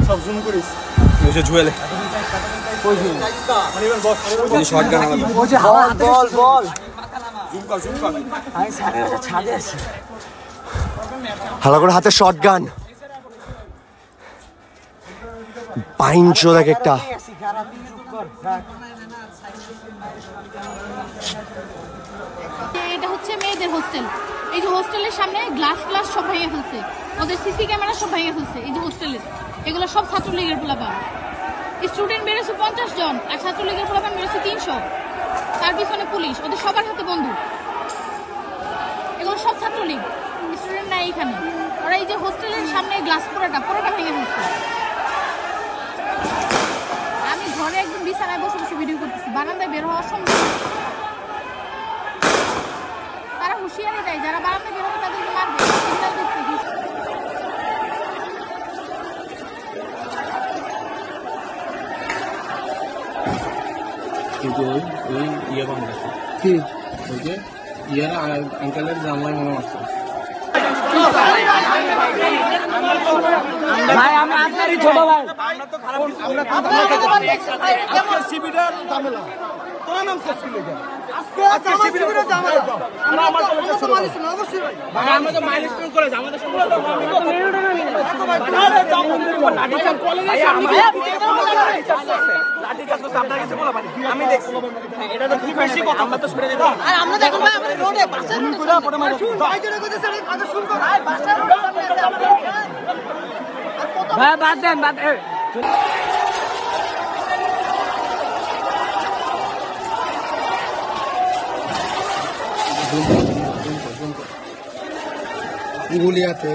সব জুম করিস ওই যে জুয়েলে শটগান বল হালা করে হাতে শটগান পাইনচো দেখ একটা এটা হচ্ছে মেয়েদের হোস্টেল। এই যে হোস্টেলের সামনে গ্লাস সব ভেঙে ফেলছে, ওদের সিসি ক্যামেরা সব ভেঙে ফেলছে। এই যে হোস্টেলের এগুলো সব ছাত্রলীগের পোলাপান। স্টুডেন্ট বেরোছে 50 জন আর ছাত্রলীগের পোলাপান বেরোছে 300। তার পিছনে পুলিশ, ওদের সবার হাতে বন্দুক। এগুলো সব ছাত্রলীগ, স্টুডেন্ট নাই এখানে। ওরা এই যে হোস্টেলের সামনে গ্লাস পুরোটা ভেঙে ফেলছে। আমি ঘরে একদম বিছানায় বসে বসে ভিডিও করতেছি, বারান্দায় বের হওয়ার সম্ভব। তারা হুঁশিয়ারি দেয়, যারা বারান্দায় বের হবে তাদেরকে মারবে। ওই ইয়ে বাংলাদেশ কি ওই যে ইয়ারা আঙ্কেলের জামাই মনে আছে ভাই আমি আপনারই ছোট ভাই। আমরা তো খারাপ কিছু আমরা শিবিরের ঝামেলা তোর নাম শেষ করে দেন আজকে শিবিরের ঝামেলা আমরা আমার কলেজে শুরু করব অবশ্যই ভাই আমরা তো মাইলস্টোন কলেজ আমাদের সঙ্গে তো আরে যাও লাঠি চাপ কলেজে লাঠি চাপ তো আপনার কাছে বলা মানে আমি দেখছি এটা তো খুব বেশি কথা আমরা তো শুনে দিই আর আমরা দেখুন ভাই আমরা রোডে বাসা রোডে পুরো পড়ে মারো ভাই জোরে কইতেছে কথা শুন কর ভাই বাসা রোডে ভাই বাদ দেন গুলিয়াতে